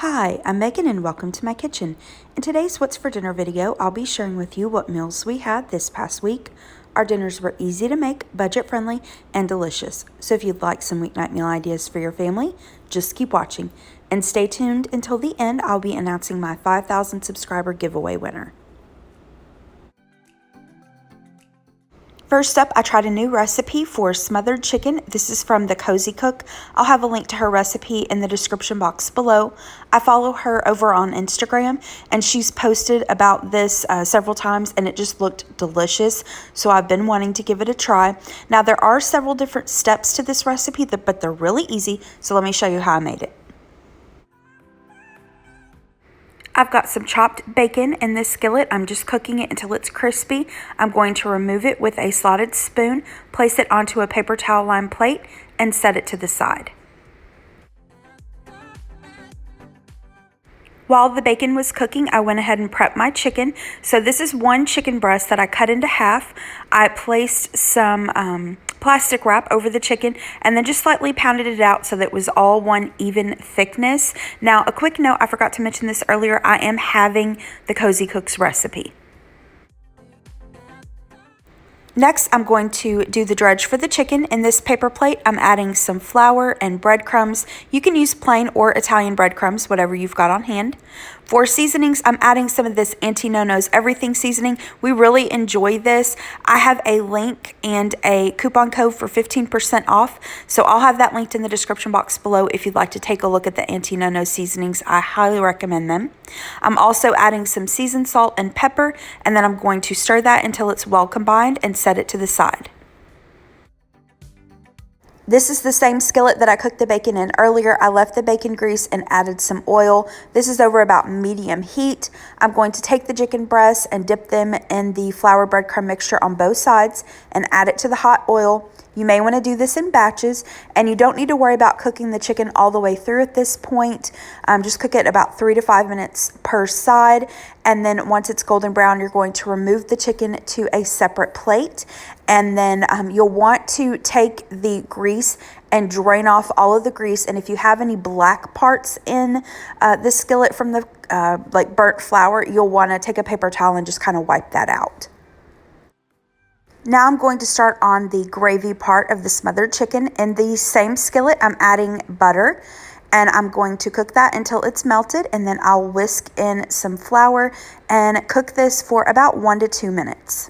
Hi, I'm Megan and welcome to my kitchen. In today's What's for Dinner video, I'll be sharing with you what meals we had this past week. Our dinners were easy to make, budget-friendly, and delicious. So if you'd like some weeknight meal ideas for your family, just keep watching. And stay tuned until the end. I'll be announcing my 5,000 subscriber giveaway winner. First up, I tried a new recipe for smothered chicken. This is from the Cozy Cook. I'll have a link to her recipe in the description box below. I follow her over on Instagram, and she's posted about this several times, and it just looked delicious. So I've been wanting to give it a try. Now, there are several different steps to this recipe, but they're really easy. So let me show you how I made it. I've got some chopped bacon in this skillet. I'm just cooking it until it's crispy. I'm going to remove it with a slotted spoon, place it onto a paper towel lined plate, and set it to the side. While the bacon was cooking, I went ahead and prepped my chicken. So this is one chicken breast that I cut into half. I placed some plastic wrap over the chicken and then just slightly pounded it out so that it was all one even thickness. Now, a quick note, I forgot to mention this earlier, I am having the Cozy Cook's recipe. Next, I'm going to do the dredge for the chicken. In this paper plate, I'm adding some flour and breadcrumbs. You can use plain or Italian breadcrumbs, whatever you've got on hand. For seasonings, I'm adding some of this Auntie Nono's Everything seasoning. We really enjoy this. I have a link and a coupon code for 15% off, so I'll have that linked in the description box below if you'd like to take a look at the Auntie Nono seasonings. I highly recommend them. I'm also adding some seasoned salt and pepper, and then I'm going to stir that until it's well combined and set it to the side. This is the same skillet that I cooked the bacon in earlier. I left the bacon grease and added some oil. This is over about medium heat. I'm going to take the chicken breasts and dip them in the flour breadcrumb mixture on both sides and add it to the hot oil. You may want to do this in batches, and you don't need to worry about cooking the chicken all the way through at this point. Just cook it about 3 to 5 minutes per side, and then once it's golden brown, you're going to remove the chicken to a separate plate, and then you'll want to take the grease and drain off all of the grease, and if you have any black parts in the skillet from the like burnt flour, you'll want to take a paper towel and just kind of wipe that out. Now I'm going to start on the gravy part of the smothered chicken. In the same skillet, I'm adding butter, and I'm going to cook that until it's melted, and then I'll whisk in some flour and cook this for about 1 to 2 minutes.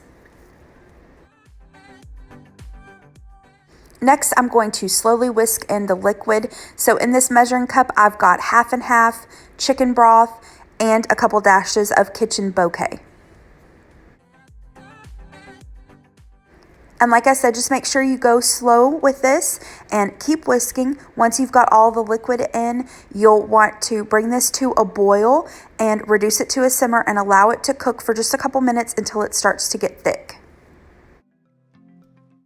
Next, I'm going to slowly whisk in the liquid. So in this measuring cup, I've got half and half chicken broth and a couple dashes of kitchen bouquet. And like I said, just make sure you go slow with this and keep whisking. Once you've got all the liquid in, you'll want to bring this to a boil and reduce it to a simmer and allow it to cook for just a couple minutes until it starts to get thick.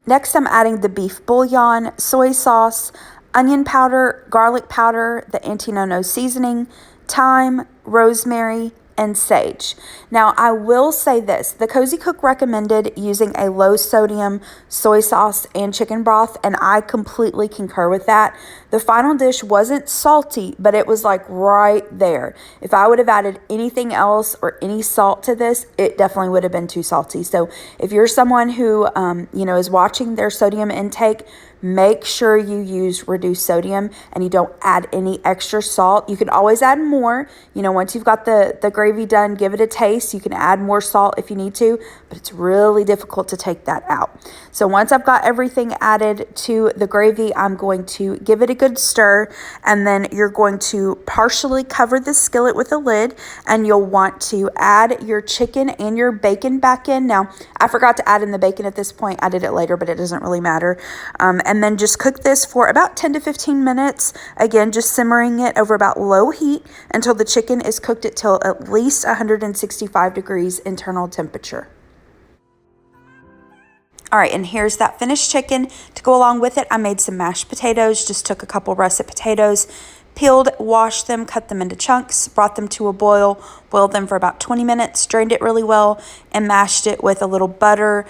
Next, I'm adding the beef bouillon, soy sauce, onion powder, garlic powder, the Auntie Nono seasoning, thyme, rosemary, and sage. Now, I will say this, the Cozy Cook recommended using a low sodium soy sauce and chicken broth, and I completely concur with that. The final dish wasn't salty, but it was like right there. If I would have added anything else or any salt to this, it definitely would have been too salty. So if you're someone who is watching their sodium intake, make sure you use reduced sodium and you don't add any extra salt. You can always add more. Once you've got the gravy done, give it a taste. You can add more salt if you need to, but it's really difficult to take that out. So once I've got everything added to the gravy, I'm going to give it a good stir, and then you're going to partially cover the skillet with a lid, and you'll want to add your chicken and your bacon back in. Now, I forgot to add in the bacon at this point. I did it later, but it doesn't really matter. And then just cook this for about 10 to 15 minutes. Again, just simmering it over about low heat until the chicken is cooked till at least 165 degrees internal temperature. All right, and here's that finished chicken. To go along with it, I made some mashed potatoes. Just took a couple russet potatoes, peeled, washed them, cut them into chunks, brought them to a boil, boiled them for about 20 minutes, drained it really well, and mashed it with a little butter,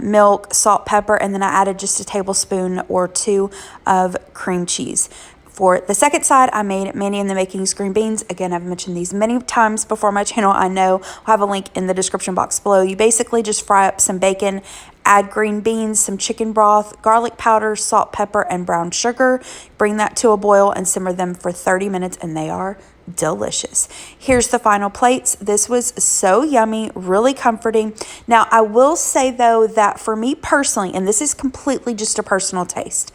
milk, salt, pepper, and then I added just a tablespoon or two of cream cheese. For the second side, I made Manny in the Makings green beans. Again, I've mentioned these many times before on my channel. I know I'll have a link in the description box below. You basically just fry up some bacon, add green beans, some chicken broth, garlic powder, salt, pepper, and brown sugar. Bring that to a boil and simmer them for 30 minutes, and they are delicious. Here's the final plates. This was so yummy, really comforting. Now, I will say though that for me personally, and this is completely just a personal taste,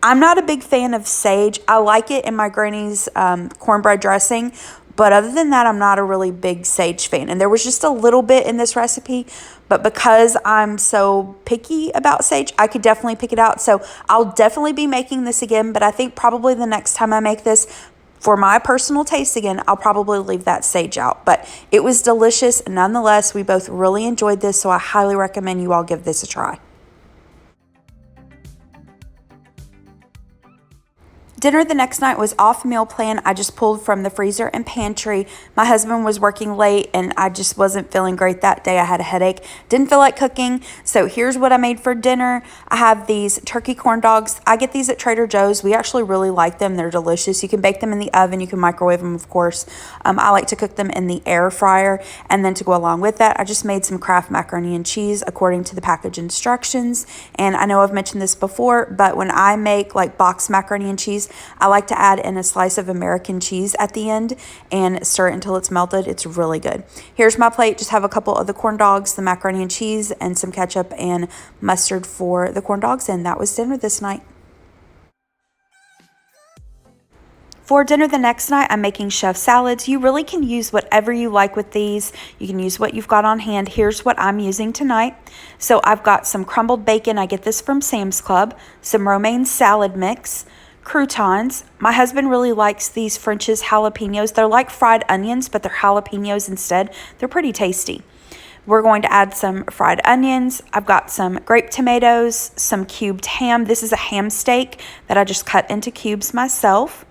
I'm not a big fan of sage. I like it in my granny's cornbread dressing, but other than that, I'm not a really big sage fan. And there was just a little bit in this recipe, but because I'm so picky about sage, I could definitely pick it out. So I'll definitely be making this again, but I think probably the next time I make this, for my personal taste again, I'll probably leave that sage out. But it was delicious nonetheless. We both really enjoyed this, so I highly recommend you all give this a try. Dinner the next night was off meal plan. I just pulled from the freezer and pantry. My husband was working late and I just wasn't feeling great that day. I had a headache. Didn't feel like cooking. So here's what I made for dinner. I have these turkey corn dogs. I get these at Trader Joe's. We actually really like them. They're delicious. You can bake them in the oven. You can microwave them, of course. I like to cook them in the air fryer. And then to go along with that, I just made some Kraft macaroni and cheese according to the package instructions. And I know I've mentioned this before, but when I make like boxed macaroni and cheese, I like to add in a slice of American cheese at the end and stir it until it's melted. It's really good. Here's my plate. Just have a couple of the corn dogs, the macaroni and cheese, and some ketchup and mustard for the corn dogs. And that was dinner this night. For dinner the next night, I'm making chef salads. You really can use whatever you like with these. You can use what you've got on hand. Here's what I'm using tonight. So I've got some crumbled bacon. I get this from Sam's Club. Some romaine salad mix. Croutons. My husband really likes these French's jalapenos. They're like fried onions, but they're jalapenos instead. They're pretty tasty. We're going to add some fried onions. I've got some grape tomatoes, some cubed ham. This is a ham steak that I just cut into cubes myself.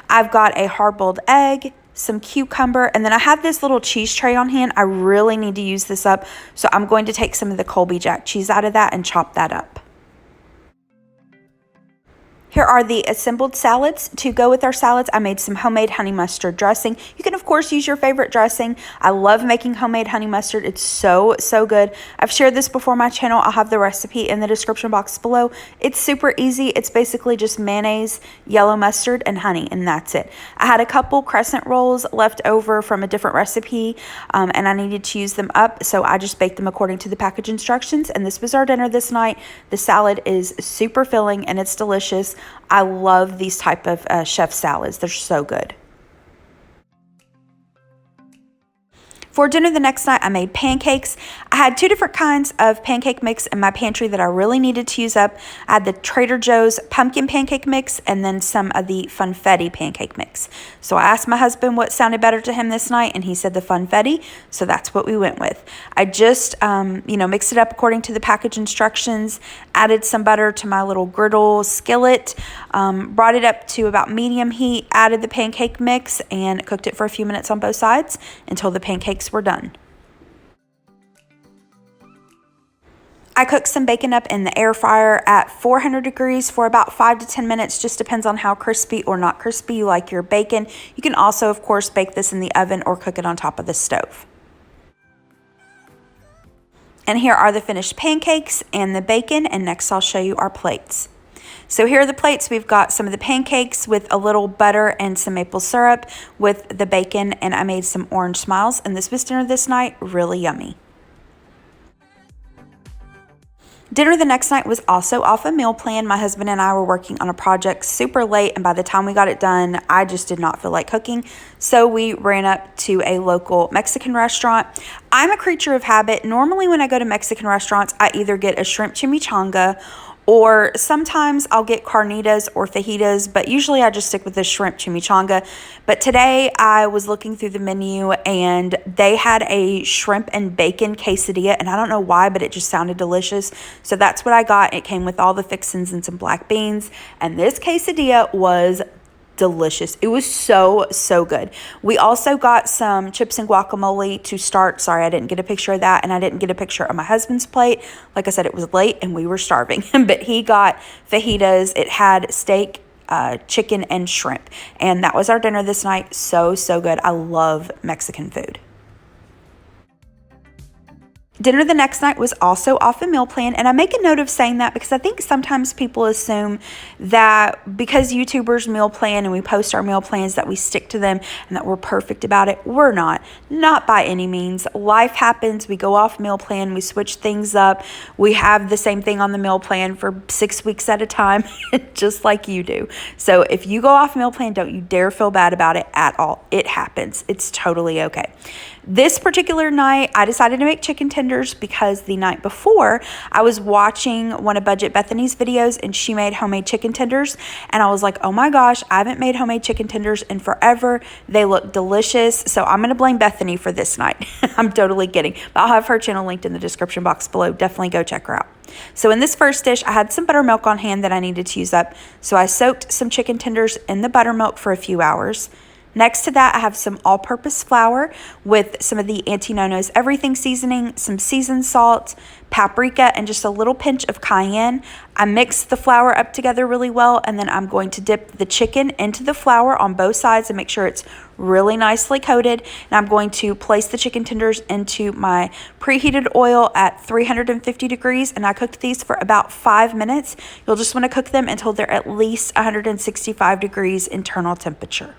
I've got a hard-boiled egg, some cucumber, and then I have this little cheese tray on hand. I really need to use this up, so I'm going to take some of the Colby Jack cheese out of that and chop that up. Here are the assembled salads. To go with our salads, I made some homemade honey mustard dressing. You can, of course, use your favorite dressing. I love making homemade honey mustard. It's so, so good. I've shared this before on my channel. I'll have the recipe in the description box below. It's super easy. It's basically just mayonnaise, yellow mustard, and honey, and that's it. I had a couple crescent rolls left over from a different recipe, and I needed to use them up, so I just baked them according to the package instructions, and this was our dinner this night. The salad is super filling, and it's delicious. I love these type of chef salads. They're so good. For dinner the next night, I made pancakes. I had two different kinds of pancake mix in my pantry that I really needed to use up. I had the Trader Joe's pumpkin pancake mix and then some of the funfetti pancake mix. So I asked my husband what sounded better to him this night, and he said the funfetti, so that's what we went with. I just, mixed it up according to the package instructions, added some butter to my little griddle skillet, brought it up to about medium heat, added the pancake mix, and cooked it for a few minutes on both sides until the pancakes were done. I cooked some bacon up in the air fryer at 400 degrees for about 5 to 10 minutes. Just depends on how crispy or not crispy you like your bacon. You can also, of course, bake this in the oven or cook it on top of the stove. And here are the finished pancakes and the bacon, and next I'll show you our plates. So here are the plates. We've got some of the pancakes with a little butter and some maple syrup with the bacon, and I made some orange smiles, and this was dinner this night. Really yummy. Dinner the next night was also off a meal plan. My husband and I were working on a project super late, and by the time we got it done, I just did not feel like cooking. So we ran up to a local Mexican restaurant. I'm a creature of habit. Normally when I go to Mexican restaurants, I either get a shrimp chimichanga or sometimes I'll get carnitas or fajitas, but usually I just stick with the shrimp chimichanga. But today I was looking through the menu and they had a shrimp and bacon quesadilla, and I don't know why, but it just sounded delicious. So that's what I got. It came with all the fixins and some black beans, and this quesadilla was delicious. It was so, so good. We also got some chips and guacamole to start. Sorry, I didn't get a picture of that, and I didn't get a picture of my husband's plate. Like I said, it was late and we were starving, but he got fajitas. It had steak, chicken and shrimp. And that was our dinner this night. So good. I love Mexican food. Dinner the next night was also off a meal plan, and I make a note of saying that because I think sometimes people assume that because YouTubers meal plan and we post our meal plans that we stick to them and that we're perfect about it. We're not by any means. Life happens. We go off meal plan, we switch things up. We have the same thing on the meal plan for 6 weeks at a time, just like you do. So if you go off meal plan, don't you dare feel bad about it at all. It happens. It's totally okay. This particular night, I decided to make chicken tenders because the night before, I was watching one of Budget Bethany's videos and she made homemade chicken tenders. And I was like, oh my gosh, I haven't made homemade chicken tenders in forever. They look delicious. So I'm going to blame Bethany for this night. I'm totally kidding. But I'll have her channel linked in the description box below. Definitely go check her out. So in this first dish, I had some buttermilk on hand that I needed to use up. So I soaked some chicken tenders in the buttermilk for a few hours. Next to that, I have some all-purpose flour with some of the Auntie Nono's everything seasoning, some seasoned salt, paprika, and just a little pinch of cayenne. I mixed the flour up together really well, and then I'm going to dip the chicken into the flour on both sides and make sure it's really nicely coated. And I'm going to place the chicken tenders into my preheated oil at 350 degrees, and I cooked these for about 5 minutes. You'll just want to cook them until they're at least 165 degrees internal temperature.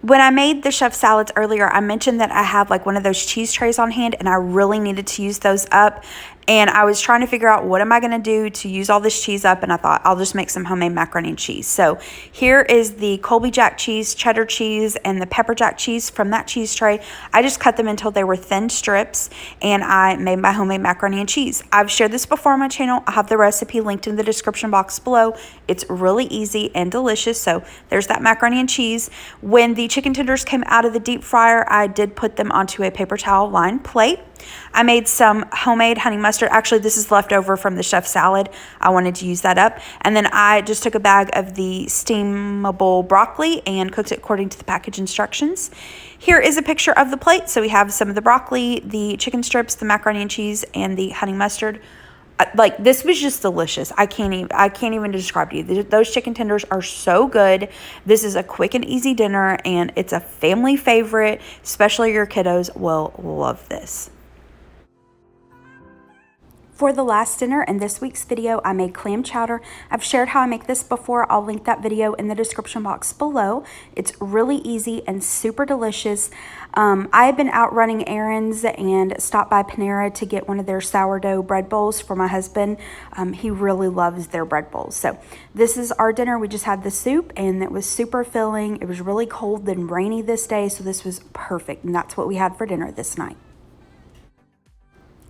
When I made the chef salads earlier, I mentioned that I have like one of those cheese trays on hand and I really needed to use those up. And I was trying to figure out what am I going to do to use all this cheese up, and I thought I'll just make some homemade macaroni and cheese. So here is the Colby Jack cheese, cheddar cheese, and the pepper jack cheese from that cheese tray. I just cut them until they were thin strips, and I made my homemade macaroni and cheese. I've shared this before on my channel. I have the recipe linked in the description box below. It's really easy and delicious. So there's that macaroni and cheese. When the chicken tenders came out of the deep fryer, I did put them onto a paper towel lined plate. I made some homemade honey mustard. Actually, this is left over from the chef salad. I wanted to use that up. And then I just took a bag of the steamable broccoli and cooked it according to the package instructions. Here is a picture of the plate. So we have some of the broccoli, the chicken strips, the macaroni and cheese, and the honey mustard. Like, this was just delicious. I can't even describe to you. Those chicken tenders are so good. This is a quick and easy dinner, and it's a family favorite. Especially your kiddos will love this. For the last dinner in this week's video, I made clam chowder. I've shared how I make this before. I'll link that video in the description box below. It's really easy and super delicious. I have been out running errands and stopped by Panera to get one of their sourdough bread bowls for my husband. He really loves their bread bowls. So this is our dinner. We just had the soup, and it was super filling. It was really cold and rainy this day, so this was perfect. And that's what we had for dinner this night.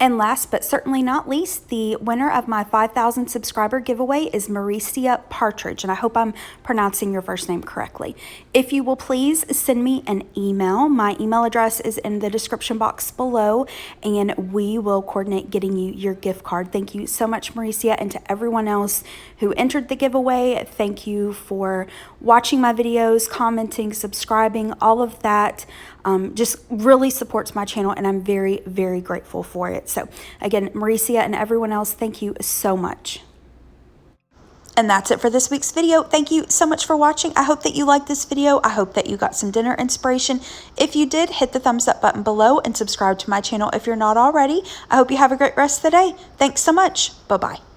And last but certainly not least, the winner of my 5,000 subscriber giveaway is Mauricia Partridge, and I hope I'm pronouncing your first name correctly. If you will please send me an email. My email address is in the description box below, and we will coordinate getting you your gift card. Thank you so much, Mauricia, and to everyone else who entered the giveaway. Thank you for watching my videos, commenting, subscribing, all of that. Just really supports my channel, and I'm very, very grateful for it. So again, Mauricia and everyone else, thank you so much. And that's it for this week's video. Thank you so much for watching. I hope that you liked this video. I hope that you got some dinner inspiration. If you did, hit the thumbs up button below and subscribe to my channel if you're not already. I hope you have a great rest of the day. Thanks so much. Bye-bye.